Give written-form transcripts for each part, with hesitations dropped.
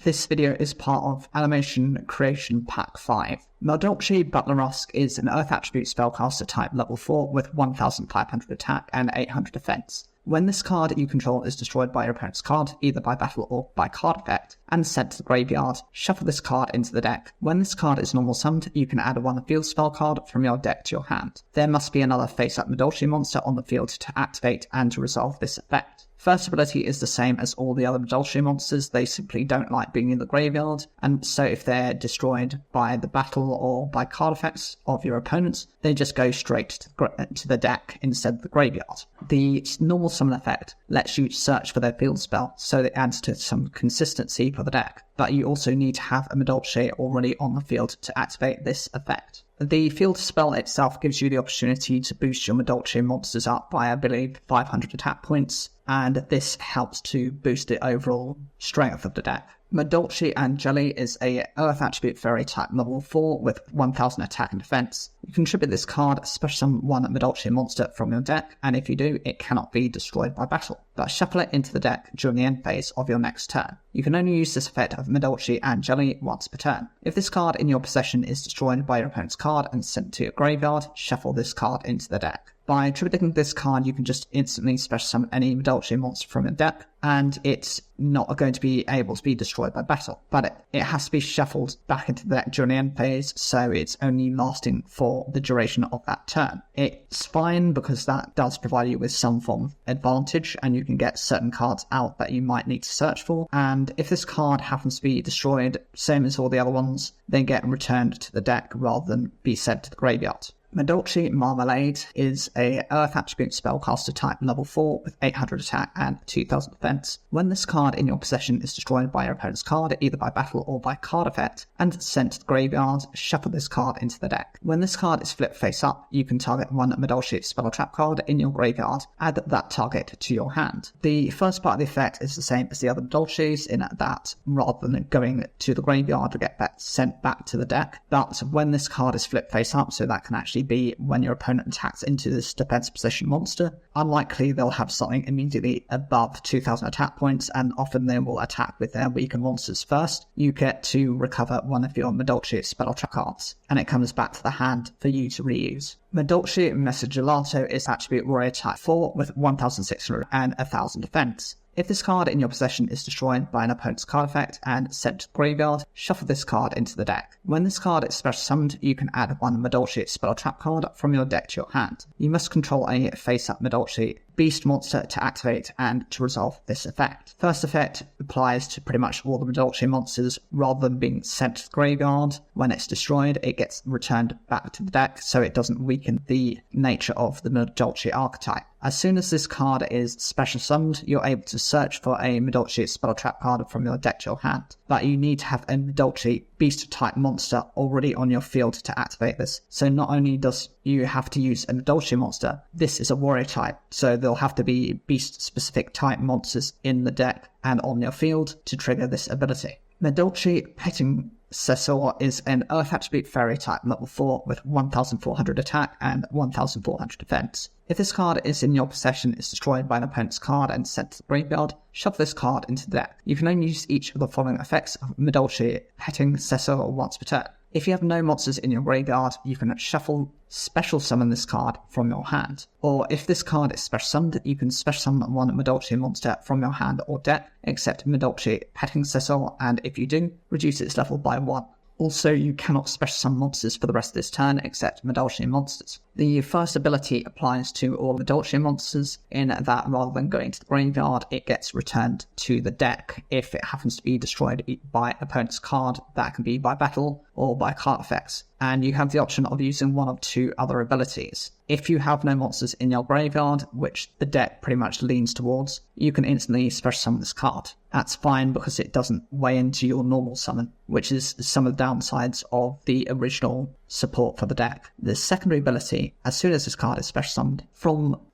This video is part of Animation Creation Pack 5. Meldolce Butler-Rusk is an Earth Attribute Spellcaster type level 4 with 1500 attack and 800 defense. When this card you control is destroyed by your opponent's card, either by battle or by card effect, and sent to the graveyard, shuffle this card into the deck. When this card is normal summoned, you can add one field spell card from your deck to your hand. There must be another face-up Meldolce monster on the field to activate and to resolve this effect. First ability is the same as all the other Meldolce monsters, they simply don't like being in the graveyard, and so if they're destroyed by the battle or by card effects of your opponents, they just go straight to the deck instead of the graveyard. The normal summon effect lets you search for their field spell, so it adds to some consistency for the deck, but you also need to have a Meldolce already on the field to activate this effect. The field spell itself gives you the opportunity to boost your Meldolce monsters up by, I believe, 500 attack points, and this helps to boost the overall strength of the deck. Meldolce Angeli is a Earth Attribute Fairy type level 4 with 1000 attack and defense. You contribute this card, special summon one Meldolce monster from your deck, and if you do, it cannot be destroyed by battle, but shuffle it into the deck during the end phase of your next turn. You can only use this effect of Meldolce Angeli once per turn. If this card in your possession is destroyed by your opponent's card and sent to your graveyard, shuffle this card into the deck. By tributing this card, you can just instantly special summon any Meldolce monster from your deck, and it's not going to be able to be destroyed by battle, but it has to be shuffled back into the deck during the end phase, so it's only lasting for the duration of that turn. It's fine because that does provide you with some form of advantage, and you can get certain cards out that you might need to search for, and if this card happens to be destroyed, same as all the other ones, they get returned to the deck rather than be sent to the graveyard. Meldolce Marmalade is a Earth Attribute Spellcaster type level 4 with 800 attack and 2000 defense. When this card in your possession is destroyed by your opponent's card, either by battle or by card effect, and sent to the graveyard, shuffle this card into the deck. When this card is flipped face up, you can target one Meldolce Spell or Trap card in your graveyard, add that target to your hand. The first part of the effect is the same as the other Meldolces in that rather than going to the graveyard to get sent back to the deck, but when this card is flipped face up, so that can actually be when your opponent attacks into this defense position monster, unlikely they'll have something immediately above 2000 attack points, and often they will attack with their weaker monsters first. You get to recover one of your Meldolce Spell or Trap cards, and it comes back to the hand for you to reuse. Meldolce Messagelato is Attribute Warrior type 4 with 1600 and 1000 defense. If this card in your possession is destroyed by an opponent's card effect and sent to the graveyard, shuffle this card into the deck. When this card is special summoned, you can add one Meldolce Spell or Trap card from your deck to your hand. You must control a face-up Meldolce Beast monster to activate and to resolve this effect. First effect applies to pretty much all the Meldolce monsters. Rather than being sent to the graveyard, when it's destroyed, it gets returned back to the deck, so it doesn't weaken the nature of the Meldolce archetype. As soon as this card is special summoned, you're able to search for a Meldolce Spell or Trap card from your deck to your hand, but you need to have a Meldolce Beast type monster already on your field to activate this. So not only does you have to use a Meldolce monster, this is a warrior type, so there'll have to be beast specific type monsters in the deck and on your field to trigger this ability. Meldolce Petting Cesor is an Earth Attribute Fairy type level 4 with 1400 attack and 1400 defense. If this card is in your possession is destroyed by an opponent's card and sent to the graveyard, shuffle this card into the deck. You can only use each of the following effects of Meldolce Petting Cesor once per turn. If you have no monsters in your graveyard, you can special summon this card from your hand. Or if this card is special summoned, you can special summon one Meldolce monster from your hand or deck, except Meldolce Petting Cesor, and if you do, reduce its level by 1. Also, you cannot special summon monsters for the rest of this turn except Meldolce monsters. The first ability applies to all Meldolce monsters in that rather than going to the graveyard, it gets returned to the deck if it happens to be destroyed by opponent's card. That can be by battle or by card effects. And you have the option of using one of two other abilities. If you have no monsters in your graveyard, which the deck pretty much leans towards, you can instantly special summon this card. That's fine because it doesn't weigh into your normal summon, which is some of the downsides of the original support for the deck. The secondary ability, as soon as this card is special summoned,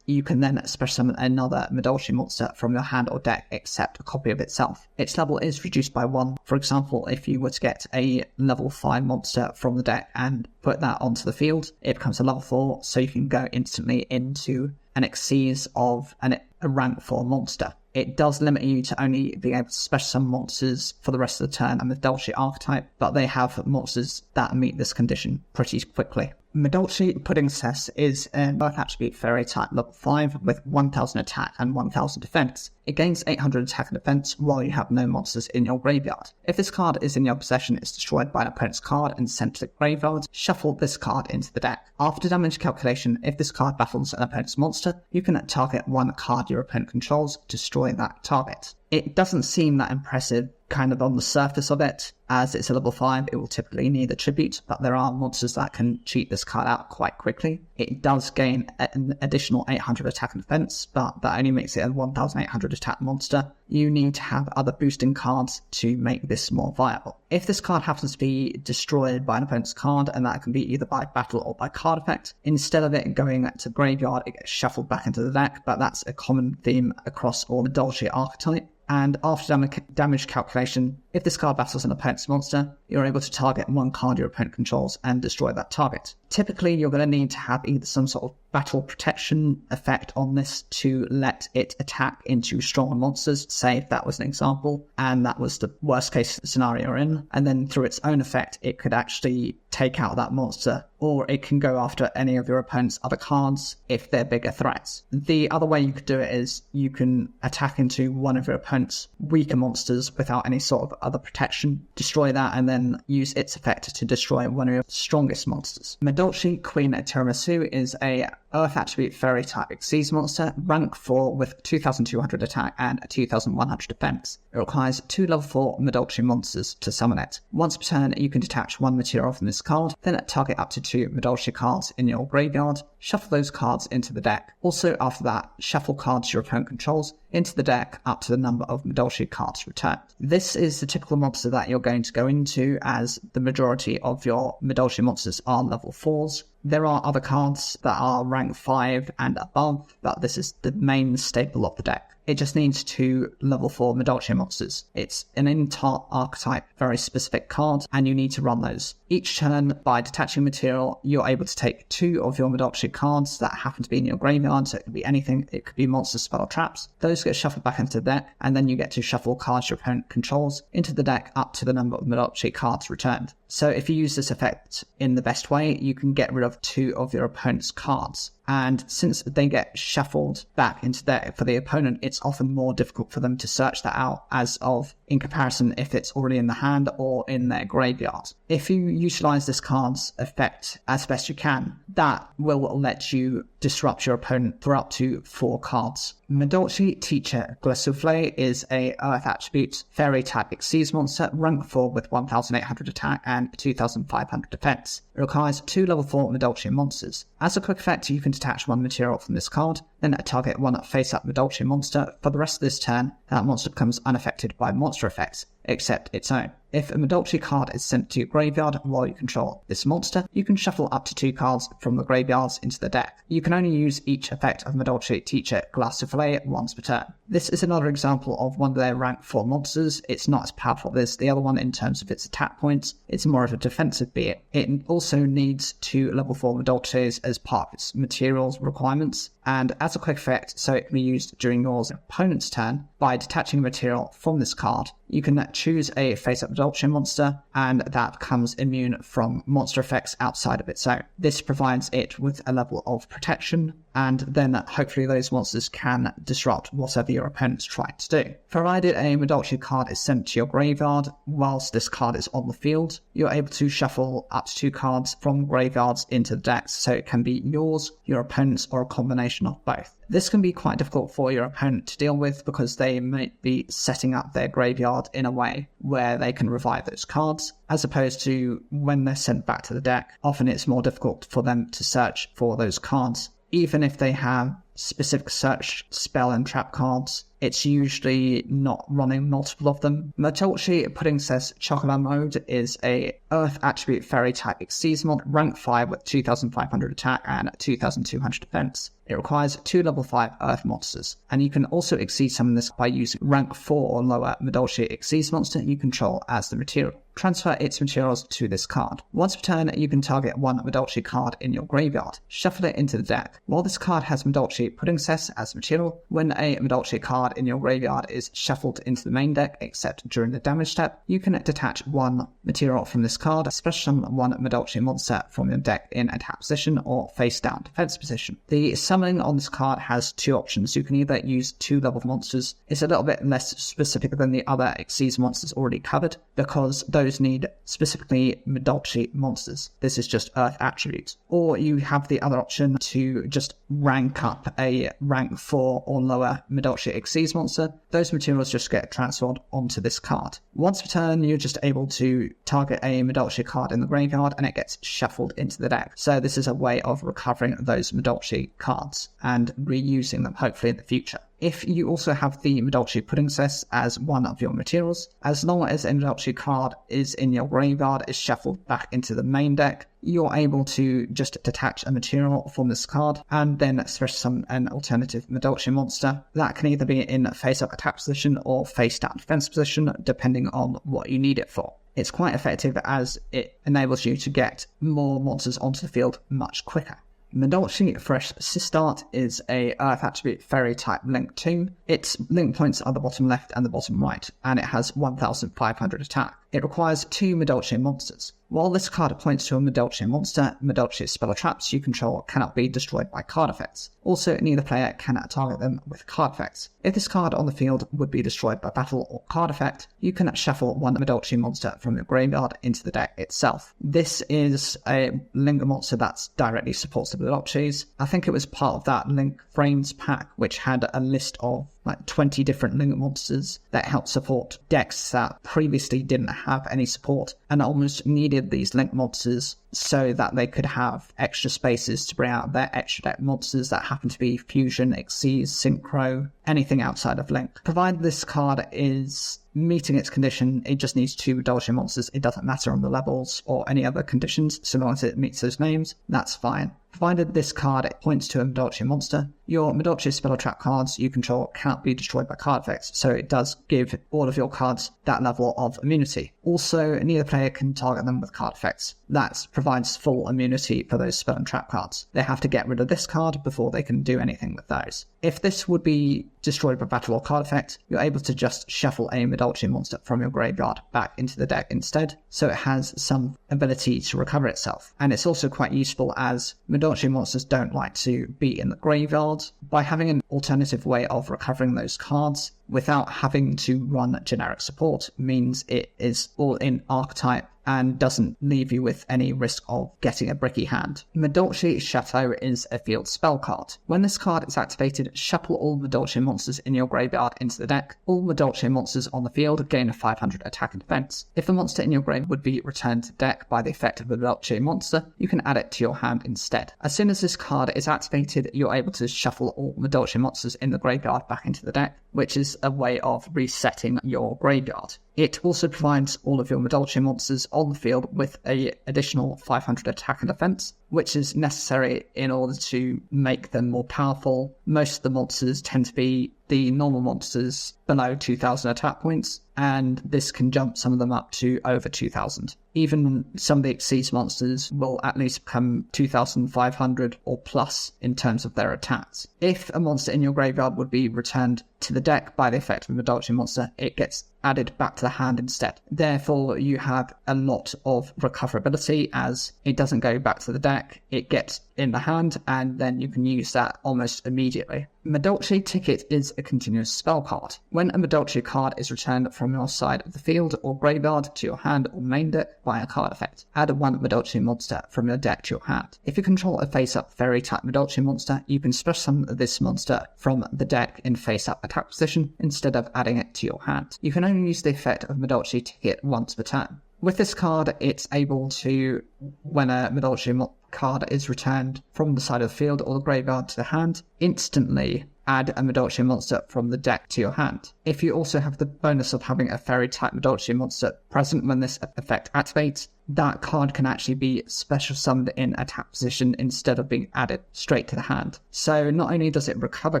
you can then special summon another Meldolce monster from your hand or deck except a copy of itself. Its level is reduced by 1. For example, if you were to get a level 5 monster from the deck and put that onto the field, it becomes a level 4, so you can go instantly into an Xyz of a rank 4 monster. It does limit you to only being able to special summon monsters for the rest of the turn and the Medolchi archetype, but they have monsters that meet this condition pretty quickly. Medolchi Pudding Cess is an Earth Attribute Fairy type level 5 with 1000 attack and 1000 defense. It gains 800 attack and defense while you have no monsters in your graveyard. If this card is in your possession, it's destroyed by an opponent's card and sent to the graveyard. Shuffle this card into the deck. After damage calculation, if this card battles an opponent's monster, you can target one card your opponent controls, destroy that target. It doesn't seem that impressive kind of on the surface of it. As it's a level 5, it will typically need a tribute, but there are monsters that can cheat this card out quite quickly. It does gain an additional 800 attack and defense, but that only makes it a 1800 attack monster. You need to have other boosting cards to make this more viable. If this card happens to be destroyed by an opponent's card, and that can be either by battle or by card effect, instead of it going to the graveyard, it gets shuffled back into the deck, but that's a common theme across all the Medolchi archetype. And after damage calculation, if this card battles an opponent's monster, you're able to target one card your opponent controls and destroy that target. Typically, you're going to need to have either some sort of battle protection effect on this to let it attack into stronger monsters, say if that was an example, and that was the worst case scenario you're in, and then through its own effect, it could actually take out that monster, or it can go after any of your opponent's other cards if they're bigger threats. The other way you could do it is you can attack into one of your opponent's weaker monsters without any sort of other protection, destroy that, and then use its effect to destroy one of your strongest monsters. Medolchi Queen Tiramisu is a Earth Attribute Fairy type Xyz monster, rank 4 with 2200 attack and 2100 defense. It requires 2 level 4 Medolchi monsters to summon it. Once per turn, you can detach 1 material from this card, then target up to 2 Medolchi cards in your graveyard, shuffle those cards into the deck. Also after that, shuffle cards your opponent controls into the deck up to the number of Medolchi cards returned. This is the typical monster that you're going to go into, as the majority of your Medolchi monsters are level 4s. There are other cards that are rank 5 and above, but this is the main staple of the deck. It just needs 2 level 4 Medolchi monsters. It's an entire archetype, very specific card, and you need to run those. Each turn, by detaching material, you're able to take 2 of your Medolchi cards that happen to be in your graveyard, so it could be anything. It could be monster, spell, or traps. Those get shuffled back into the deck, and then you get to shuffle cards your opponent controls into the deck up to the number of Medolchi cards returned. So if you use this effect in the best way, you can get rid of 2 of your opponent's cards. And since they get shuffled back into deck for the opponent, it's often more difficult for them to search that out as of in comparison if it's already in the hand or in their graveyard. If you utilize this card's effect as best you can, that will let you disrupt your opponent for up to 4 cards. Medolchi Teacher Glassouffle is a Earth Attribute Fairy type Xyz monster, rank 4 with 1800 attack and 2500 defense. It requires 2 level 4 Medolchi monsters. As a quick effect, you can detach 1 material from this card, then target 1 face-up Medolchi monster. For the rest of this turn, that monster becomes unaffected by monster effects, except its own. If a Medolchi card is sent to your graveyard while you control this monster, you can shuffle up to 2 cards from the graveyards into the deck. You can only use each effect of Medolchi Teacher Glassouffle once per turn. This is another example of one of their rank 4 monsters. It's not as powerful as the other one in terms of its attack points. It's more of a defensive beat. It also needs 2 level 4 Medolchis as part of its materials requirements, and as a quick effect, so it can be used during your opponent's turn, by detaching material from this card, you can choose a face-up Medolchi monster, and that becomes immune from monster effects outside of its own. This provides it with a level of protection, and then hopefully those monsters can disrupt whatever your opponent's trying to do. Provided a Medolchi card is sent to your graveyard whilst this card is on the field, you're able to shuffle up to 2 cards from graveyards into the decks, so it can be yours, your opponent's, or a combination of both. This can be quite difficult for your opponent to deal with because they might be setting up their graveyard in a way where they can revive those cards, as opposed to when they're sent back to the deck. Often it's more difficult for them to search for those cards. Even if they have specific search spell and trap cards, it's usually not running multiple of them. Medolchi Pudding Cess Chocolate Mode is a Earth Attribute Fairy type Xyz mod, rank 5 with 2500 attack and 2200 defense. It requires 2 level 5 Earth monsters, and you can also summon this by using rank 4 or lower Medolchi Xyz monster you control as the material. transfer its materials to this card. Once per turn, you can target one Madolche card in your graveyard, shuffle it into the deck. While this card has Madolche Pudding Cess as material, when a Madolche card in your graveyard is shuffled into the main deck, except during the damage step, you can detach one material from this card, special summon one Madolche monster from your deck in attack position or face down defense position. The summoning on this card has two options. You can either use 2 level monsters. It's a little bit less specific than the other Xyz monsters already covered, because those need specifically Madolche monsters. This is just Earth attributes. Or you have the other option to just rank up a rank 4 or lower Madolche Xyz monster. Those materials just get transferred onto this card. Once per turn, you're just able to target a Madolche card in the graveyard and it gets shuffled into the deck. So this is a way of recovering those Madolche cards and reusing them hopefully in the future. If you also have the Madolche Pudding Cess as one of your materials, as long as a Madolche card is in your graveyard is shuffled back into the main deck, you're able to just detach a material from this card and then special summon an alternative Madolche monster. That can either be in face-up attack position or face-down defense position, depending on what you need it for. It's quite effective as it enables you to get more monsters onto the field much quicker. Madolche Fresh Sistart is a Earth attribute fairy type link 2. Its link points are the bottom left and the bottom right, and it has 1500 attack. It requires 2 Madolche monsters. While this card points to a Madolche monster, Madolche spell traps you control cannot be destroyed by card effects. Also, neither player can target them with card effects. If this card on the field would be destroyed by battle or card effect, you can shuffle one Madolche monster from your graveyard into the deck itself. This is a link monster that directly supports the Madolches. I think it was part of that Link Frames pack, which had a list of like 20 different link monsters that help support decks that previously didn't have any support and almost needed these link monsters so that they could have extra spaces to bring out their extra deck monsters that happen to be Fusion, Xyz, Synchro, anything outside of Link. Provided this card is meeting its condition, it just needs 2 Madolche monsters. It doesn't matter on the levels or any other conditions, so long as it meets those names, that's fine. Provided this card points to a Madolche monster, your Madolche spell trap cards you control cannot be destroyed by card effects, so it does give all of your cards that level of immunity. Also, neither player can target them with card effects. That provides full immunity for those spell and trap cards. They have to get rid of this card before they can do anything with those. If this would be destroyed by battle or card effect, you're able to just shuffle a Madolche monster from your graveyard back into the deck instead, so it has some ability to recover itself. And it's also quite useful as Madolche monsters don't like to be in the graveyard. By having an alternative way of recovering those cards without having to run generic support means it is all in archetype and doesn't leave you with any risk of getting a bricky hand. Madolche Chateau is a field spell card. When this card is activated, shuffle all Madolche monsters in your graveyard into the deck. All Madolche monsters on the field gain a 500 attack and defense. If a monster in your grave would be returned to deck by the effect of a Madolche monster, you can add it to your hand instead. As soon as this card is activated, you're able to shuffle all Madolche monsters in the graveyard back into the deck, which is a way of resetting your graveyard. It also provides all of your Madolche monsters on the field with an additional 500 attack and defense, which is necessary in order to make them more powerful. Most of the monsters tend to be the normal monsters below 2,000 attack points, and this can jump some of them up to over 2,000. Even some of the Xyz monsters will at least become 2,500 or plus in terms of their attacks. If a monster in your graveyard would be returned to the deck by the effect of a Madolche monster, it gets added back to the hand instead. Therefore, you have a lot of recoverability as it doesn't go back to the deck, it gets in the hand, and then you can use that almost immediately. Madolche Ticket is a continuous spell card. When a Madolche card is returned from your side of the field or graveyard to your hand or main deck by a card effect, add one Madolche monster from your deck to your hand. If you control a face-up fairy type Madolche monster, you can special summon this monster from the deck in face-up attack position instead of adding it to your hand. You can only use the effect of Madolche Ticket once per turn. With this card, it's able to, when a Madolche card is returned from the side of the field or the graveyard to the hand, instantly add a Madolche monster from the deck to your hand. If you also have the bonus of having a fairy type Madolche monster present when this effect activates, that card can actually be special summoned in attack position instead of being added straight to the hand. So not only does it recover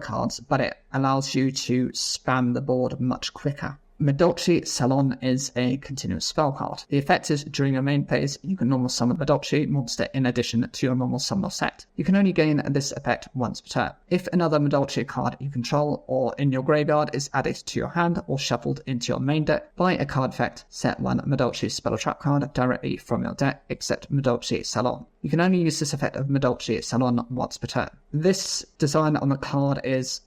cards, but it allows you to spam the board much quicker. Medolchi Salon is a continuous spell card. The effect is during your main phase, you can normal summon Medolchi monster in addition to your normal summoner set. You can only gain this effect once per turn. If another Medolchi card you control or in your graveyard is added to your hand or shuffled into your main deck by a card effect, set one Medolchi spell or trap card directly from your deck except Medolchi Salon. You can only use this effect of Medolchi Salon once per turn. This design on the card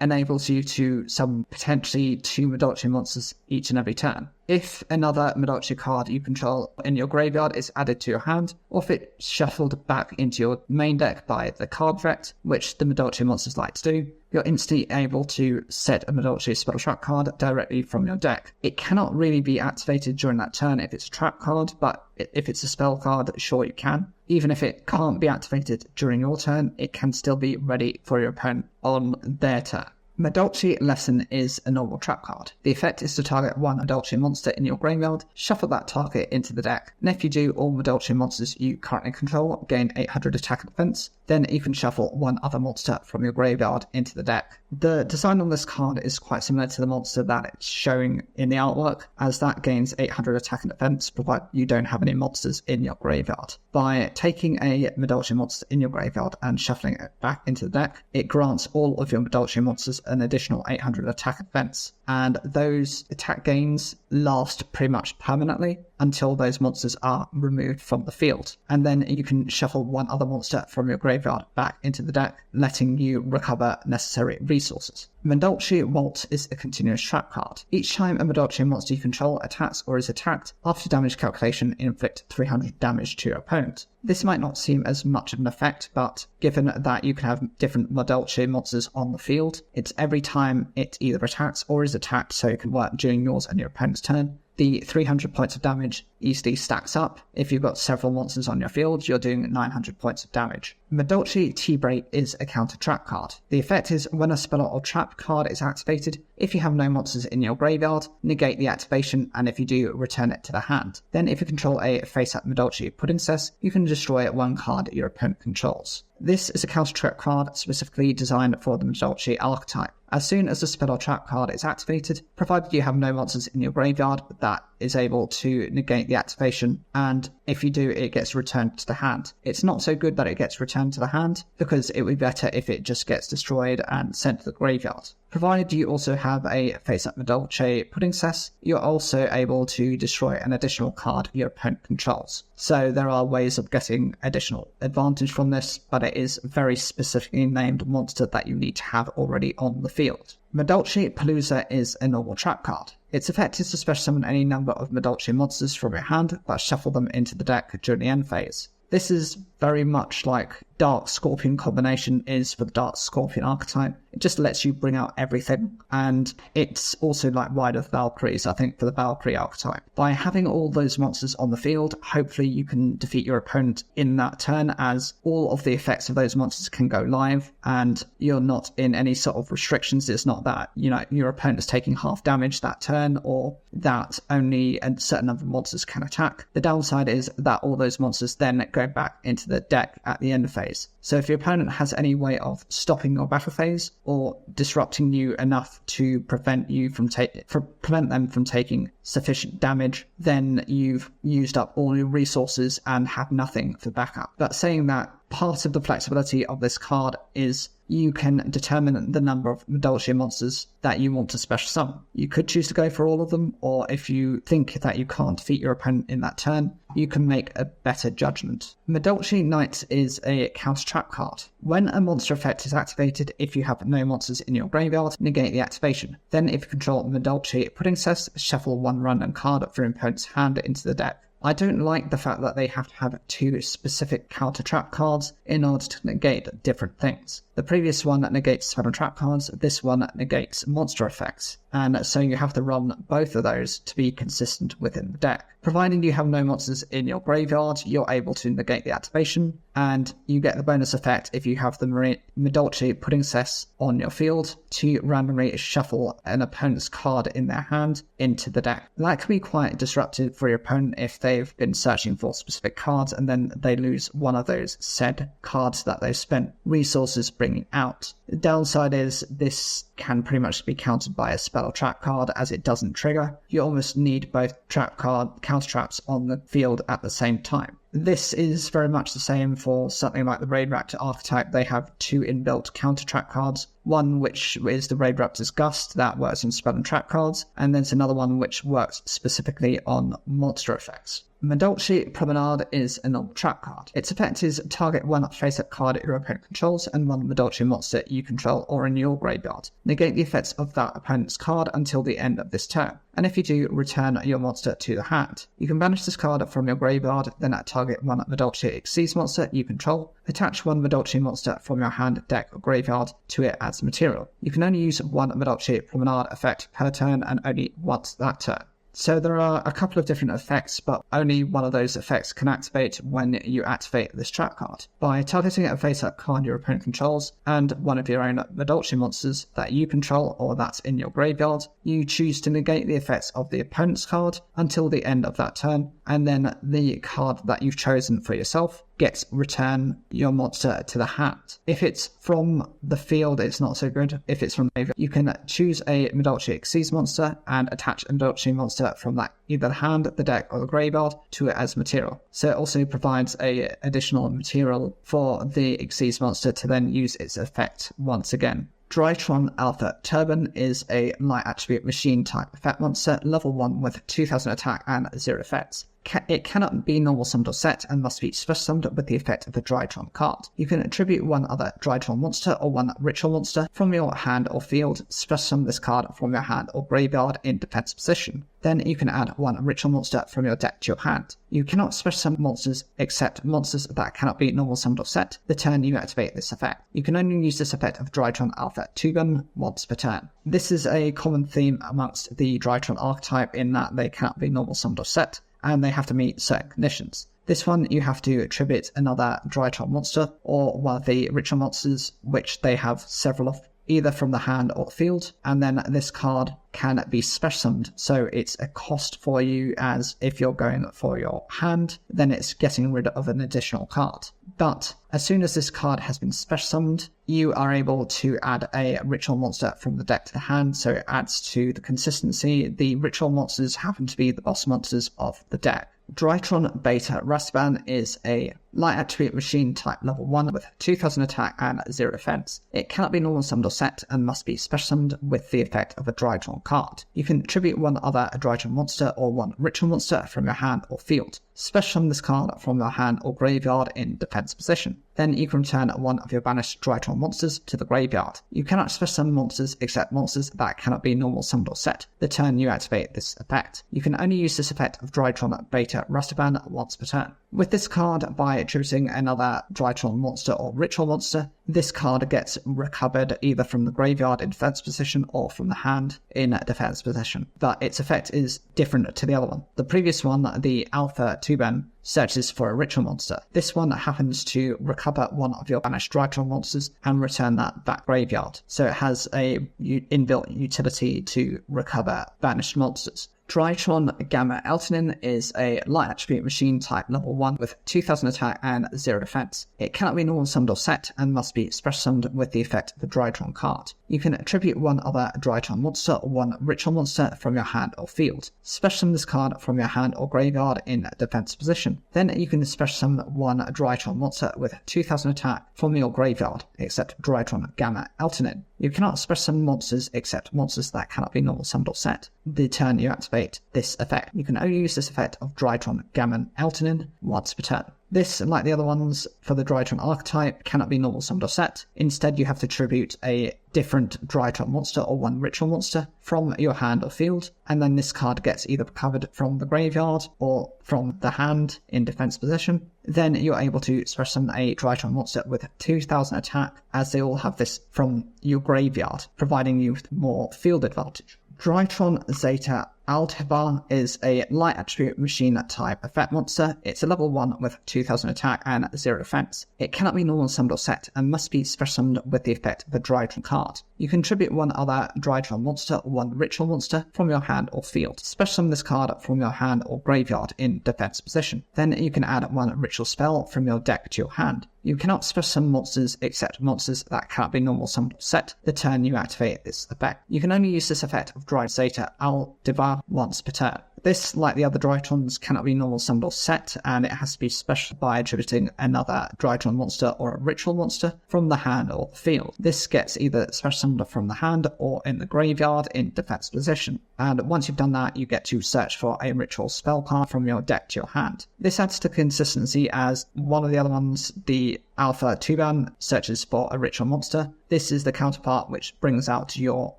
enables you to summon potentially 2 Medolchi monsters each and every turn. If another Medolchi card you control in your graveyard is added to your hand, or if it's shuffled back into your main deck by the card effect, which the Medolchi monsters like to do, you're instantly able to set a Medolchi spell trap card directly from your deck. It cannot really be activated during that turn if it's a trap card, but if it's a spell card, sure you can. Even if it can't be activated during your turn, it can still be ready for your opponent on their turn. Medolchi Lesson is a normal trap card. The effect is to target one Medolchi monster in your graveyard, shuffle that target into the deck, and if you do, all Medolchi monsters you currently control gain 800 attack and defense. Then you can shuffle one other monster from your graveyard into the deck. The design on this card is quite similar to the monster that it's showing in the artwork, as that gains 800 attack and defense provided you don't have any monsters in your graveyard. By taking a Medolchi monster in your graveyard and shuffling it back into the deck, it grants all of your Medolchi monsters an additional 800 attack and defense, and those attack gains last pretty much permanently until those monsters are removed from the field. And then you can shuffle one other monster from your graveyard back into the deck, letting you recover necessary resources. Medolchi Vault is a continuous trap card. Each time a Medolchi monster you control attacks or is attacked, after damage calculation, inflict 300 damage to your opponent. This might not seem as much of an effect, but given that you can have different Medolchi monsters on the field, it's every time it either attacks or is attacked, so it can work during yours and your opponent's turn. The 300 points of damage easily stacks up. If you've got several monsters on your field, you're doing 900 points of damage. Medolchi T-Break is a counter trap card. The effect is when a spell or trap card is activated, if you have no monsters in your graveyard, negate the activation, and if you do, return it to the hand. Then if you control a face-up Medolchi Pudding Cess, you can destroy one card your opponent controls. This is a counter trap card specifically designed for the Medolchi archetype. As soon as the spell or trap card is activated, provided you have no monsters in your graveyard, that is able to negate the activation, and if you do, it gets returned to the hand. It's not so good that it gets returned to the hand, because it would be better if it just gets destroyed and sent to the graveyard. Provided you also have a face-up Medolchi Pudding Cess, you're also able to destroy an additional card your opponent controls. So there are ways of getting additional advantage from this, but it is a very specifically named monster that you need to have already on the field. Medolchi Palooza is a normal trap card. Its effect is to special summon any number of Medolchi monsters from your hand, but shuffle them into the deck during the end phase. This is very much like Dark Scorpion combination is for the Dark Scorpion archetype. It just lets you bring out everything, and it's also like Ride of Valkyries, I think, for the Valkyrie archetype. By having all those monsters on the field, hopefully you can defeat your opponent in that turn, as all of the effects of those monsters can go live, and you're not in any sort of restrictions. It's not that, your opponent is taking half damage that turn, or that only a certain number of monsters can attack. The downside is that all those monsters then go back into the deck at the end phase. So if your opponent has any way of stopping your battle phase or disrupting you enough to prevent them from taking sufficient damage, then you've used up all your resources and have nothing for backup. But saying that, part of the flexibility of this card is you can determine the number of Medolchi monsters that you want to special summon. You could choose to go for all of them, or if you think that you can't defeat your opponent in that turn, you can make a better judgment. Medolchi Knight is a counter trap card. When a monster effect is activated, if you have no monsters in your graveyard, negate the activation. Then if you control Medolchi Pudding Cess, shuffle one random card from your opponent's hand into the deck. I don't like the fact that they have to have 2 specific counter trap cards in order to negate different things. The previous one negates spell and trap cards, this one negates monster effects, and so you have to run both of those to be consistent within the deck. Providing you have no monsters in your graveyard, you're able to negate the activation, and you get the bonus effect if you have the Medolchi Pudding Cess on your field to randomly shuffle an opponent's card in their hand into the deck. That can be quite disruptive for your opponent if they they've been searching for specific cards, and then they lose one of those said cards that they've spent resources bringing out. The downside is this can pretty much be countered by a spell or trap card, as it doesn't trigger. You almost need both counter traps on the field at the same time. This is very much the same for something like the Raid Raptor archetype. They have two inbuilt counter trap cards. One which is the Raid Raptor's Gust, that works on spell and trap cards, and there's another one which works specifically on monster effects. Madolche Promenade is a normal trap card. Its effect is target one face-up card your opponent controls and one Madolche monster you control or in your graveyard. Negate the effects of that opponent's card until the end of this turn, and if you do, return your monster to the hand. You can banish this card from your graveyard, then target one Madolche Xyz monster you control. Attach one Madolche monster from your hand, deck, or graveyard to it as material. You can only use one Madolche Promenade effect per turn and only once that turn. So there are a couple of different effects, but only one of those effects can activate when you activate this trap card. By targeting a face-up card your opponent controls and one of your own Madolche monsters that you control or that's in your graveyard, you choose to negate the effects of the opponent's card until the end of that turn, and then the card that you've chosen for yourself gets return your monster to the hand. If it's from the field, it's not so good. If it's from the graveyard, you can choose a Madolche Xyz monster and attach a Madolche monster from that either the hand, the deck, or the graveyard to it as material. So it also provides a additional material for the Xyz monster to then use its effect once again. Drytron Alpha Turban is a light attribute machine type effect monster, level 1 with 2000 attack and 0 effects. It cannot be normal summoned or set and must be special summoned with the effect of the Drytron card. You can attribute one other Drytron monster or one ritual monster from your hand or field, special summon this card from your hand or graveyard in defense position. Then you can add one ritual monster from your deck to your hand. You cannot special summon monsters except monsters that cannot be normal summoned or set the turn you activate this effect. You can only use this effect of Drytron Alpha Tuban once per turn. This is a common theme amongst the Drytron archetype in that they cannot be normal summoned or set, and they have to meet certain conditions. This one, you have to attribute another Drytron monster or one of the ritual monsters, which they have several of, either from the hand or the field, and then this card can be special summoned, so it's a cost for you, as if you're going for your hand, then it's getting rid of an additional card. But as soon as this card has been special summoned, you are able to add a ritual monster from the deck to the hand, so it adds to the consistency. The ritual monsters happen to be the boss monsters of the deck. Drytron Beta Rastaban is a light attribute machine type level 1 with 2000 attack and 0 defense. It cannot be normal summoned or set and must be special summoned with the effect of a Drytron card. You can attribute one other Drytron monster or one ritual monster from your hand or field. Special summon this card from your hand or graveyard in defense position. Then you can return one of your banished Drytron monsters to the graveyard. You cannot special summon monsters except monsters that cannot be normal summoned or set the turn you activate this effect. You can only use this effect of Drytron Beta Rastaban once per turn. With this card, by attributing another Drytron monster or ritual monster, this card gets recovered either from the graveyard in defense position or from the hand in defense position, but its effect is different to the other one. The previous one, the Alpha Tuban, searches for a ritual monster. This one happens to recover one of your banished Drytron monsters and return that back graveyard, so it has a inbuilt utility to recover banished monsters. Drytron Gamma Eltonin is a light attribute machine type level 1 with 2000 attack and 0 defense. It cannot be normal summoned or set and must be special summoned with the effect of the Drytron card. You can attribute one other Drytron monster or one ritual monster from your hand or field. Special summon this card from your hand or graveyard in defense position. Then you can special summon one Drytron monster with 2000 attack from your graveyard, except Drytron Gamma Eltonin. You cannot special summon monsters except monsters that cannot be normal summoned or set the turn you activate this effect. You can only use this effect of Drytron Gamma Eltonin once per turn. This, like the other ones for the Drytron archetype, cannot be normal summoned or set. Instead, you have to tribute a different Drytron monster or one ritual monster from your hand or field, and then this card gets either recovered from the graveyard or from the hand in defense position. Then you're able to special summon a Drytron monster with 2000 attack, as they all have this from your graveyard, providing you with more field advantage. Drytron Zeta Aldebar is a light attribute machine type effect monster. It's a level 1 with 2000 attack and 0 defense. It cannot be normal summoned or set and must be special summoned with the effect of a Drytron card. You can tribute one other Drytron monster or one ritual monster from your hand or field. Special summon this card from your hand or graveyard in defense position. Then you can add one ritual spell from your deck to your hand. You cannot special summon monsters except monsters that cannot be normal summoned or set the turn you activate this effect. You can only use this effect of Drytron Zeta Aldebar once per turn. This, like the other Drytrons, cannot be normal summoned or set, and it has to be special by attributing another Drytron monster or a ritual monster from the hand or the field. This gets either special summoned from the hand or in the graveyard in defense position. And once you've done that, you get to search for a ritual spell card from your deck to your hand. This adds to consistency as one of the other ones, the Alpha Tuban, searches for a ritual monster. This is the counterpart which brings out your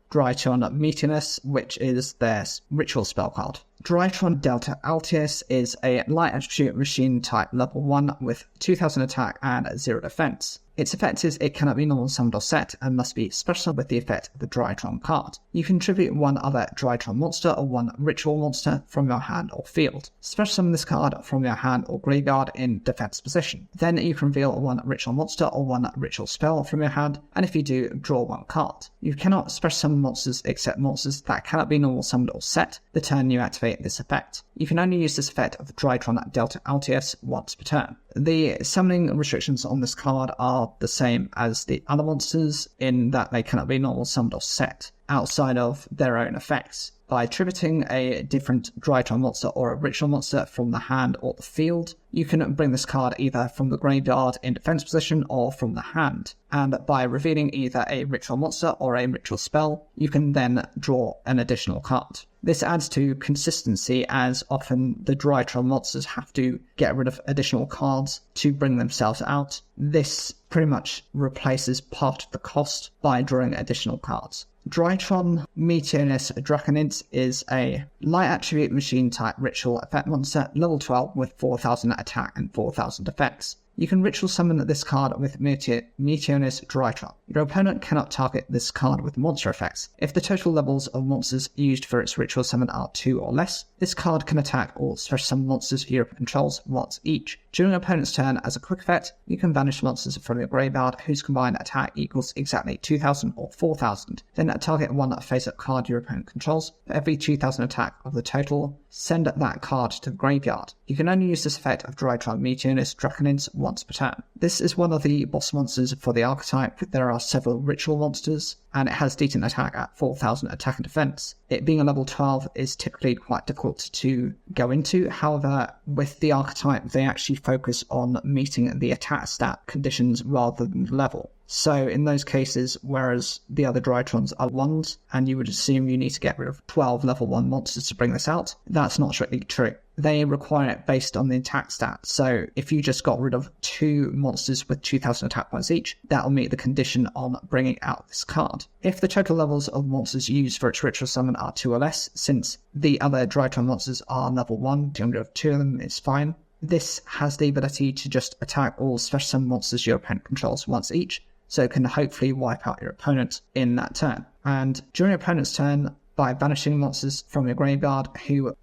Drytron Meteorus, which is their ritual spell card. Drytron Delta Altius is a light attribute machine type level 1 with 2000 attack and 0 defense. Its effect is it cannot be normal summoned or set and must be special with the effect of the Drytron card. You can tribute one other Drytron monster or one ritual monster from your hand or field. Special summon this card from your hand or graveyard in defense position. Then you can reveal one ritual monster or one ritual spell from your hand, and if you do, draw one card. You cannot special summon monsters except monsters that cannot be normal summoned or set the turn you activate this effect. You can only use this effect of Drytron Delta Altius once per turn. The summoning restrictions on this card are the same as the other monsters in that they cannot be normal summoned or set outside of their own effects. By attributing a different Drytron monster or a ritual monster from the hand or the field, you can bring this card either from the graveyard in defense position or from the hand. And by revealing either a ritual monster or a ritual spell, you can then draw an additional card. This adds to consistency as often the Drytron monsters have to get rid of additional cards to bring themselves out. This pretty much replaces part of the cost by drawing additional cards. Drytron Meteorus Draconid is a light attribute machine type ritual effect monster, level 12 with 4000 attack and 4000 defense. You can ritual summon this card with Meteorus Drytron. Your opponent cannot target this card with monster effects. If the total levels of monsters used for its ritual summon are 2 or less, this card can attack all special summon monsters Europe controls once each. During your opponent's turn, as a quick effect, you can banish monsters from your graveyard whose combined attack equals exactly 2000 or 4000. Then target one face-up card your opponent controls. For every 2000 attack of the total, send that card to the graveyard. You can only use this effect of Drytron Meteorus Draconid once per turn. This is one of the boss monsters for the archetype. There are several ritual monsters, and it has decent attack at 4000 attack and defense. It being a level 12 is typically quite difficult to go into. However, with the archetype, they actually focus on meeting the attack stat conditions rather than level. So in those cases, whereas the other Drytrons are 1s, and you would assume you need to get rid of 12 level 1 monsters to bring this out, that's not strictly true. They require it based on the attack stat. So if you just got rid of 2 monsters with 2000 attack points each, that will meet the condition on bringing out this card. If the total levels of monsters used for its ritual summon are 2 or less, since the other Drytron monsters are level 1, to get rid of 2 of them is fine. This has the ability to just attack all special summon monsters your opponent controls once each, so it can hopefully wipe out your opponent in that turn. And during your opponent's turn, by banishing monsters from your graveyard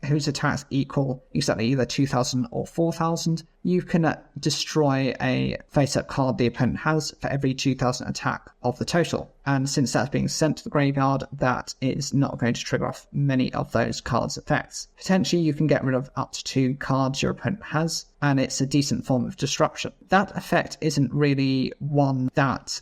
whose attacks equal exactly either 2000 or 4000, you can destroy a face-up card the opponent has for every 2000 attack of the total. And since that's being sent to the graveyard, that is not going to trigger off many of those cards' effects. Potentially, you can get rid of up to 2 cards your opponent has, and it's a decent form of disruption. That effect isn't really one that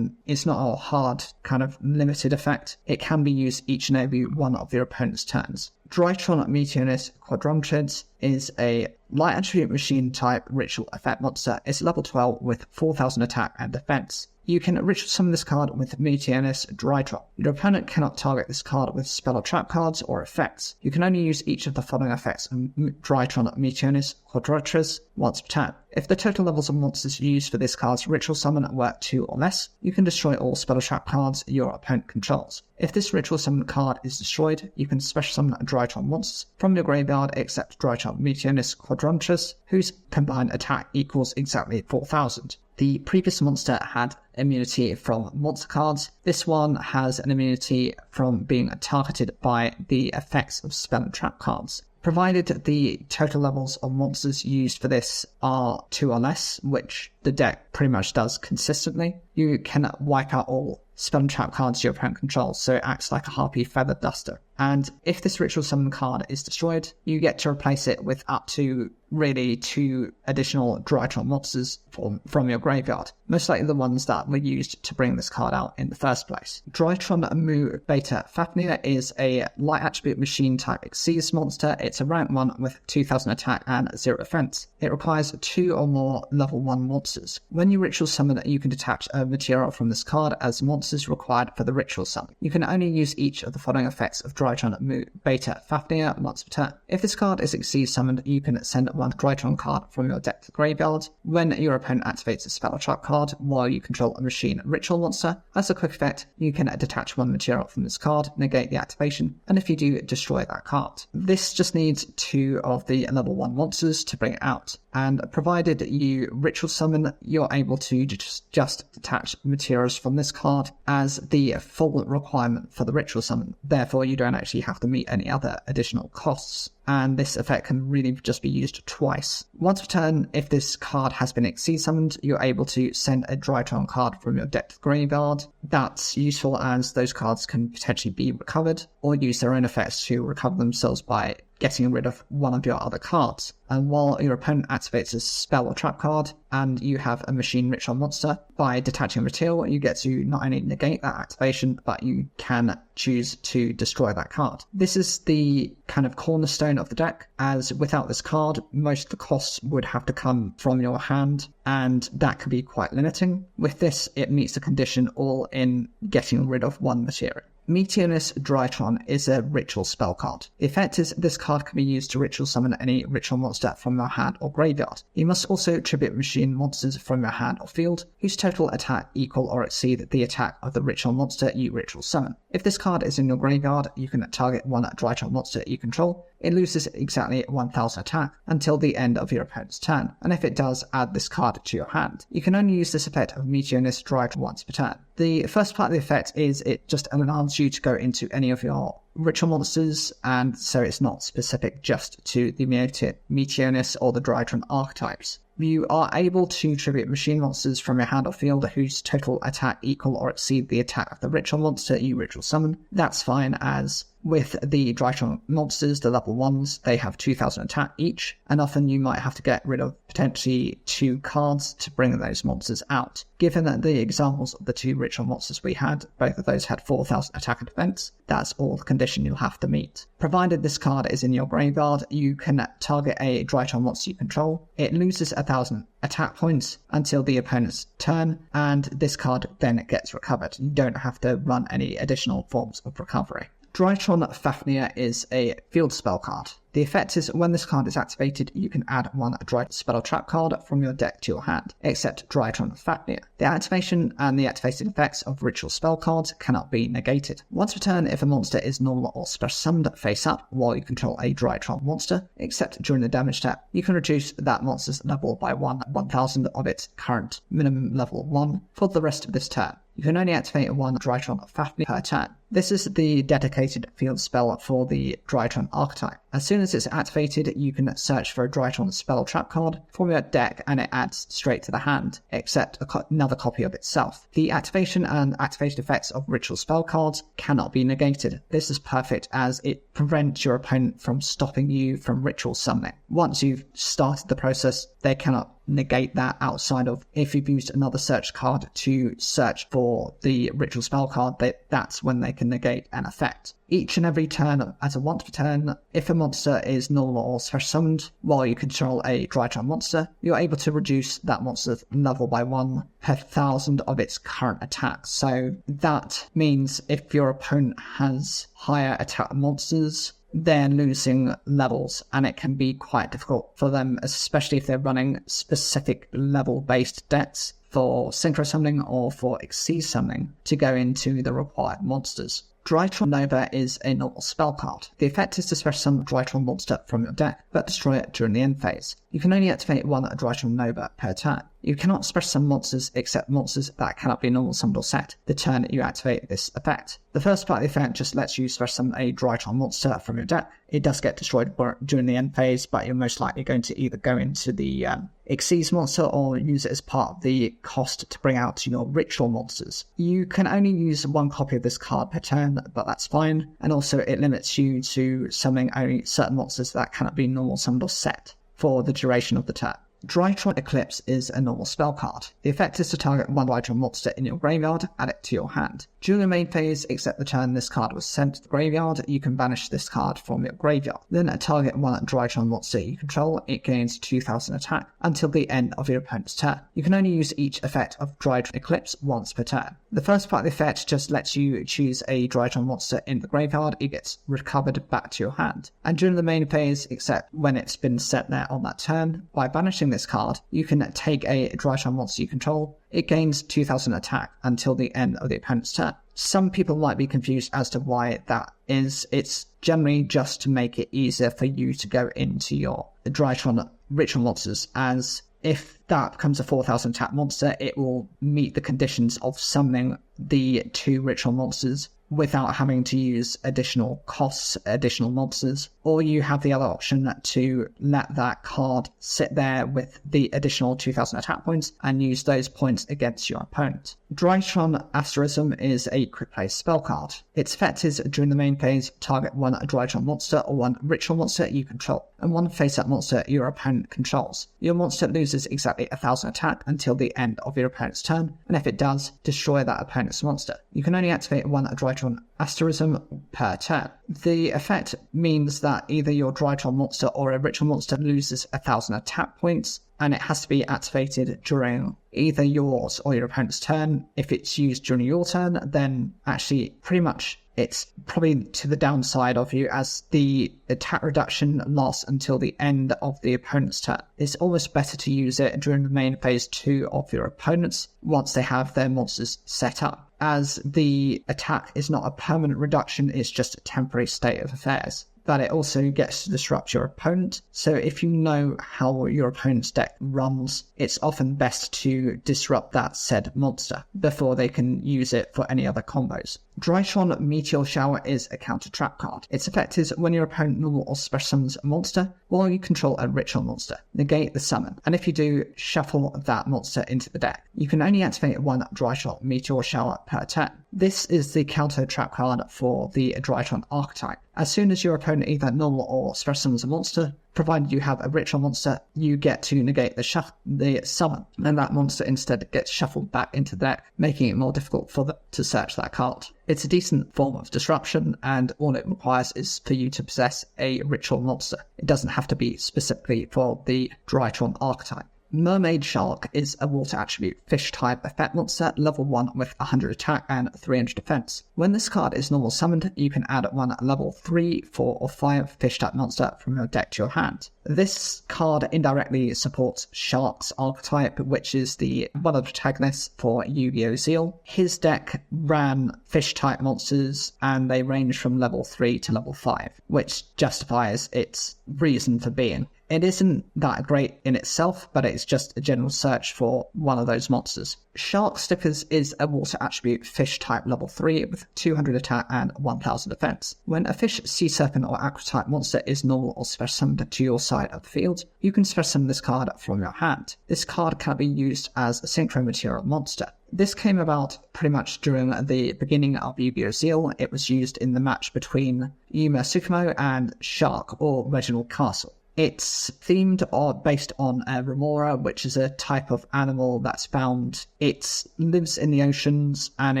it's not a hard kind of limited effect. It can be used each and every one of your opponent's turns. Drytron Meteorus Quadrumtrids is a light attribute machine type ritual effect monster. It's level 12 with 4000 attack and defense. You can ritual summon this card with Meteorus Drytron. Your opponent cannot target this card with spell or trap cards or effects. You can only use each of the following effects on Drytron Meteorus Quadrumtrids once per turn. If the total levels of monsters used for this card's ritual summon were 2 or less, you can destroy all spell or trap cards your opponent controls. If this ritual summon card is destroyed, you can special summon Drytron monsters from your graveyard except Drytron Meteorus Quadrumtrids, whose combined attack equals exactly 4000. The previous monster had immunity from monster cards. This one has an immunity from being targeted by the effects of spell and trap cards. Provided the total levels of monsters used for this are 2 or less, which the deck pretty much does consistently, you can wipe out all spell and trap cards your opponent controls, so it acts like a Harpy Feather Duster. And if this ritual summon card is destroyed, you get to replace it with up to really 2 additional Drytron monsters from your graveyard, most likely the ones that were used to bring this card out in the first place. Drytron Mu Beta Fafnir is a light attribute machine type Xyz monster. It's a rank 1 with 2000 attack and 0 defense. It requires 2 or more level 1 monsters. When you ritual summon, you can detach a material from this card as monsters required for the ritual summon. You can only use each of the following effects of Drytron Mu Beta Fafnir once per turn. If this card is Xyz summoned, you can send one Drytron card from your deck to the graveyard. When your opponent activates a spell or trap card while you control a machine ritual monster, as a quick effect, you can detach 1 material from this card, negate the activation, and if you do, destroy that card. This just needs 2 of the level 1 monsters to bring it out, and provided you ritual summon, you're able to just detach materials from this card as the full requirement for the ritual summon. Therefore, you don't actually have to meet any other additional costs, and this effect can really just be used twice. Once per turn, if this card has been Xyz summoned, you're able to send a Drytron card from your deck to the graveyard. That's useful as those cards can potentially be recovered, or use their own effects to recover themselves by getting rid of one of your other cards. And while your opponent activates a spell or trap card, and you have a machine ritual monster, by detaching a material, you get to not only negate that activation, but you can choose to destroy that card. This is the kind of cornerstone of the deck, as without this card, most of the costs would have to come from your hand, and that can be quite limiting. With this, it meets the condition all in getting rid of 1 material. Meteorness Drytron is a ritual spell card. The effect is this card can be used to ritual summon any ritual monster from your hand or graveyard. You must also tribute machine monsters from your hand or field, whose total attack equal or exceed the attack of the ritual monster you ritual summon. If this card is in your graveyard, you can target 1 Drytron monster you control. It loses exactly 1000 attack until the end of your opponent's turn, and if it does, add this card to your hand. You can only use this effect of Meteorness Drytron once per turn. The first part of the effect is it just allows you to go into any of your ritual monsters, and so it's not specific just to the Meteorness or the Drytron archetypes. You are able to tribute machine monsters from your hand or field whose total attack equal or exceed the attack of the ritual monster you ritual summon. That's fine, as with the Drytron monsters, the level 1s, they have 2000 attack each, and often you might have to get rid of potentially 2 cards to bring those monsters out. Given that the examples of the 2 ritual monsters we had, both of those had 4000 attack and defense, that's all the condition you'll have to meet. Provided this card is in your graveyard, you can target a Drytron monster you control. It loses 1000 attack points until the opponent's turn, and this card then gets recovered. You don't have to run any additional forms of recovery. Drytron Fafnir is a field spell card. The effect is when this card is activated, you can add 1 Drytron spell or trap card from your deck to your hand, except Drytron Fafnir. The activation and the activated effects of ritual spell cards cannot be negated. Once per turn, if a monster is normal or special summoned face up while you control a Drytron monster, except during the damage step, you can reduce that monster's level by 1000 of its current minimum level 1 for the rest of this turn. You can only activate 1 Drytron Fafnir per turn. This is the dedicated field spell for the Drytron archetype. As soon as it's activated, you can search for a Drytron spell or trap card from your deck and it adds straight to the hand, except another copy of itself. The activation and activated effects of ritual spell cards cannot be negated. This is perfect as it prevents your opponent from stopping you from ritual summoning. Once you've started the process, they cannot negate that outside of if you've used another search card to search for the ritual spell card, that's when they can negate an effect. Each and every turn, as a once per turn, if a monster is normal or special summoned while you control a Drytron monster, you're able to reduce that monster's level by 1 per 1000 of its current attack. So that means if your opponent has higher attack monsters, they're losing levels, and it can be quite difficult for them, especially if they're running specific level-based decks for synchro summoning or for Xyz summoning, to go into the required monsters. Drytron Nova is a normal spell card. The effect is to special summon a Drytron monster from your deck, but destroy it during the end phase. You can only activate 1 Drytron Nova per turn. You cannot special summon monsters except monsters that cannot be normal summoned or set the turn you activate this effect. The first part of the event just lets you special summon a Drytron monster from your deck. It does get destroyed during the end phase, but you're most likely going to either go into the Xyz monster or use it as part of the cost to bring out your ritual monsters. You can only use one copy of this card per turn, but that's fine, and also it limits you to summoning only certain monsters that cannot be normal summoned or set for the duration of the turn. Drytron Eclipse is a normal spell card. The effect is to target one Drytron monster in your graveyard, add it to your hand. During the main phase, except the turn this card was sent to the graveyard, you can banish this card from your graveyard. Then target one Drytron monster you control, it gains 2000 attack until the end of your opponent's turn. You can only use each effect of Drytron Eclipse once per turn. The first part of the effect just lets you choose a Drytron monster in the graveyard, it gets recovered back to your hand. And during the main phase, except when it's been set there on that turn, by banishing this card, you can take a Drytron monster you control. It gains 2000 attack until the end of the opponent's turn. Some people might be confused as to why that is. It's generally just to make it easier for you to go into your Drytron ritual monsters, as if that becomes a 4000 attack monster, it will meet the conditions of summoning the 2 ritual monsters without having to use additional costs, additional monsters. Or you have the other option to let that card sit there with the additional 2000 attack points and use those points against your opponent. Drytron Asterism is a quick play spell card. Its effect is during the main phase, target one Drytron monster or one ritual monster you control, and one face-up monster your opponent controls. Your monster loses exactly 1000 attack until the end of your opponent's turn, and if it does, destroy that opponent's monster. You can only activate one Drytron Asterism per turn. The effect means that either your Drytron monster or a ritual monster loses 1000 attack points, and it has to be activated during either yours or your opponent's turn. If it's used during your turn, then actually pretty much it's probably to the downside of you, as the attack reduction lasts until the end of the opponent's turn. It's almost better to use it during the main phase 2 of your opponents once they have their monsters set up, as the attack is not a permanent reduction, it's just a temporary state of affairs. But it also gets to disrupt your opponent, so if you know how your opponent's deck runs, it's often best to disrupt that said monster before they can use it for any other combos. Drytron Meteor Shower is a counter trap card. Its effect is when your opponent normal or special summons a monster while you control a ritual monster. Negate the summon, and if you do, shuffle that monster into the deck. You can only activate one Drytron Meteor Shower per turn. This is the counter trap card for the Drytron archetype. As soon as your opponent either normal or special summons a monster, provided you have a ritual monster, you get to negate the summon, and that monster instead gets shuffled back into the deck, making it more difficult for them to search that card. It's a decent form of disruption, and all it requires is for you to possess a ritual monster. It doesn't have to be specifically for the Drytron archetype. Mermaid Shark is a water attribute fish type effect monster, level 1 with 100 attack and 300 defense. When this card is normal summoned, you can add one level 3, 4 or 5 fish type monster from your deck to your hand. This card indirectly supports Shark's archetype, which is one of the protagonists for Yugioh Zeal. His deck ran fish type monsters and they range from level 3 to level 5, which justifies its reason for being. It isn't that great in itself, but it's just a general search for one of those monsters. Shark Stickers is a water attribute fish type level 3 with 200 attack and 1000 defense. When a fish, sea serpent or aqua type monster is normal or special summoned to your side of the field, you can special summon this card from your hand. This card can be used as a synchro material monster. This came about pretty much during the beginning of Yu-Gi-Oh! Zeal. It was used in the match between Yuma Tsukumo and Shark or Reginald Castle. It's themed or based on remora, which is a type of animal that's found. It lives in the oceans and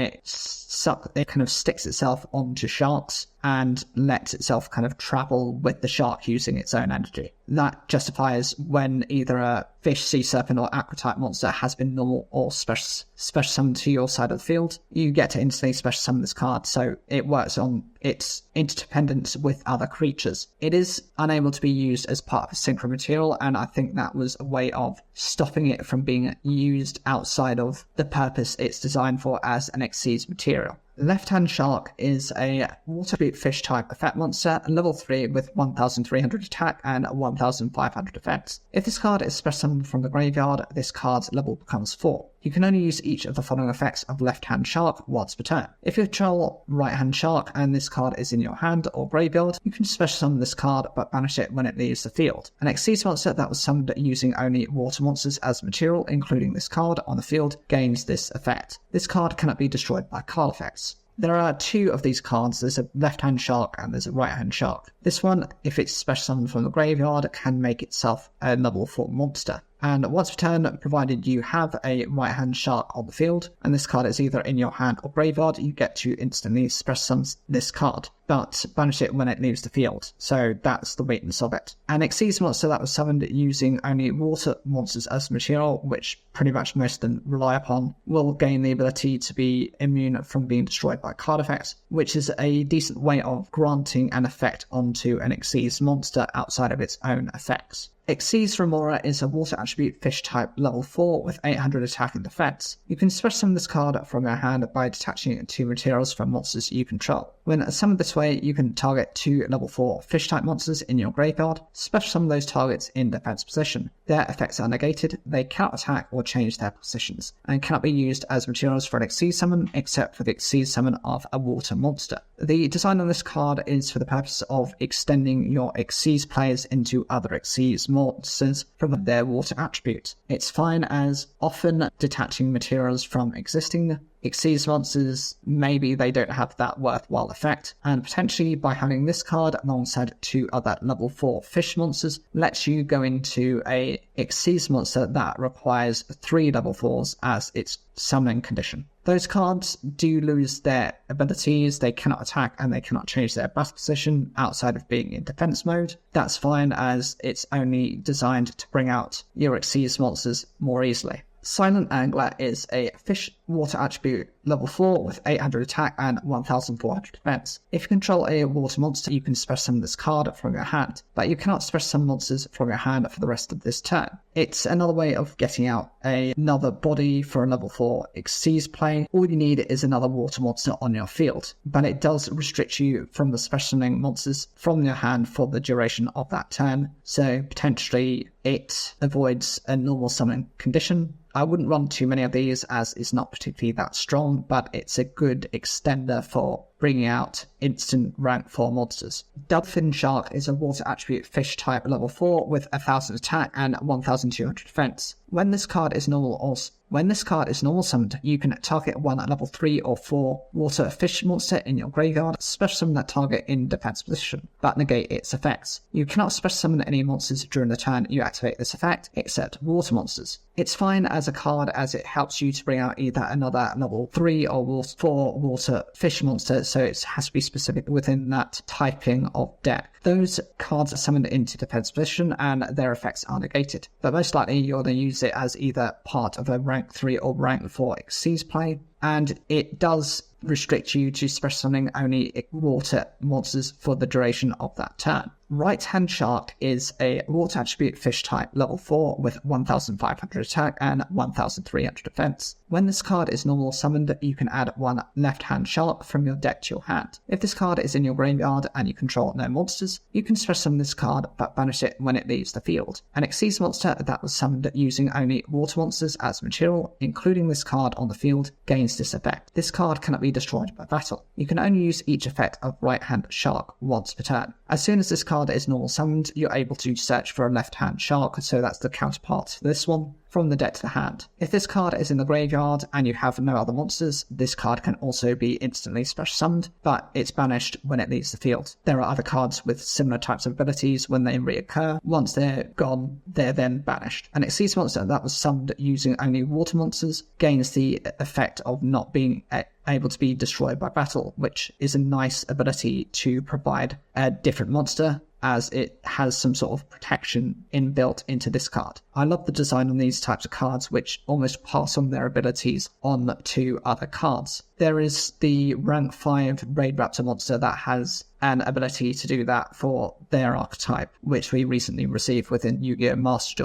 it kind of sticks itself onto sharks and lets itself kind of travel with the shark using its own energy. That justifies when either a fish, sea serpent or aqua type monster has been normal or special summoned to your side of the field, you get to instantly special summon this card, so it works on its interdependence with other creatures. It is unable to be used as part of a synchro material, and I think that was a way of stopping it from being used outside of the purpose it's designed for as an Xyz material. Left-Hand Shark is a water fish type effect monster, level 3 with 1300 attack and 1500 defense. If this card is special summoned from the graveyard, this card's level becomes 4. You can only use each of the following effects of Left-Hand Shark once per turn. If you control Right-Hand Shark and this card is in your hand or graveyard, you can special summon this card but banish it when it leaves the field. An Xyz monster that was summoned using only water monsters as material, including this card, on the field, gains this effect. This card cannot be destroyed by card effects. There are 2 of these cards, there's a Left-Hand Shark and there's a Right-Hand Shark. This one, if it's special summoned from the graveyard, can make itself a level 4 monster. And once per turn, provided you have a Right-Hand Shark on the field, and this card is either in your hand or graveyard, you get to instantly special summon this card, but banish it when it leaves the field. So that's the weakness of it. An Xyz monster that was summoned using only water monsters as material, which pretty much most of them rely upon, will gain the ability to be immune from being destroyed by card effects, which is a decent way of granting an effect onto an Xyz monster outside of its own effects. Xyz Remora is a water attribute fish type level 4 with 800 attack and defense. You can special summon this card from your hand by detaching 2 materials from monsters you control. When summoned this way, you can target 2 level 4 fish type monsters in your graveyard, special summon those targets in defense position. Their effects are negated, they cannot attack or change their positions, and cannot be used as materials for an Xyz summon except for the Xyz summon of a water monster. The design on this card is for the purpose of extending your Xyz players into other Xyz monsters from their water attribute. It's fine as often detaching materials from existing Xyz monsters, maybe they don't have that worthwhile effect, and potentially by having this card alongside 2 other level 4 fish monsters lets you go into a Xyz monster that requires 3 level 4s as its summoning condition. Those cards do lose their abilities, they cannot attack and they cannot change their battle position outside of being in defense mode. That's fine as it's only designed to bring out your Xyz monsters more easily. Silent Angler is a fish water attribute level 4 with 800 attack and 1400 defense. If you control a water monster, you can special summon this card from your hand, but you cannot special summon monsters from your hand for the rest of this turn. It's another way of getting out another body for a level 4 Xyz play. All you need is another water monster on your field, but it does restrict you from the special summoning monsters from your hand for the duration of that turn, so potentially it avoids a normal summoning condition. I wouldn't run too many of these as it's not particularly that strong, but it's a good extender for bringing out instant rank 4 monsters. Dubfin Shark is a water attribute fish type level 4 with 1000 attack and 1200 defense. When this card is normal summoned, you can target one level 3 or 4 water fish monster in your graveyard, special summon that target in defense position, but negate its effects. You cannot special summon any monsters during the turn you activate this effect, except water monsters. It's fine as a card as it helps you to bring out either another level 3 or 4 water fish monster, so it has to be specific within that typing of deck. Those cards are summoned into defense position and their effects are negated, but most likely you're going to use it as either part of a rank 3 or rank 4 Xyz play, and it does restrict you to special summoning only water monsters for the duration of that turn. Right-Hand Shark is a water attribute fish type level 4 with 1500 attack and 1300 defense. When this card is normal summoned, you can add one Left-Hand Shark from your deck to your hand. If this card is in your graveyard and you control no monsters, you can special summon this card but banish it when it leaves the field. An Xyz monster that was summoned using only water monsters as material, including this card on the field, gains this effect. This card cannot be destroyed by battle. You can only use each effect of Right-Hand Shark once per turn. As soon as this card is normal summoned, you're able to search for a Left-Hand Shark, so that's the counterpart to this one, from the deck to the hand. If this card is in the graveyard and you have no other monsters, this card can also be instantly special summoned, but it's banished when it leaves the field. There are other cards with similar types of abilities. When they reoccur, once they're gone, they're then banished. An Xyz monster that was summoned using only water monsters gains the effect of not being able to be destroyed by battle, which is a nice ability to provide a different monster, as it has some sort of protection inbuilt into this card. I love the design on these types of cards, which almost pass on their abilities on to other cards. There is the rank 5 Raid Raptor monster that has an ability to do that for their archetype, which we recently received within Yu-Gi-Oh! Master Duel.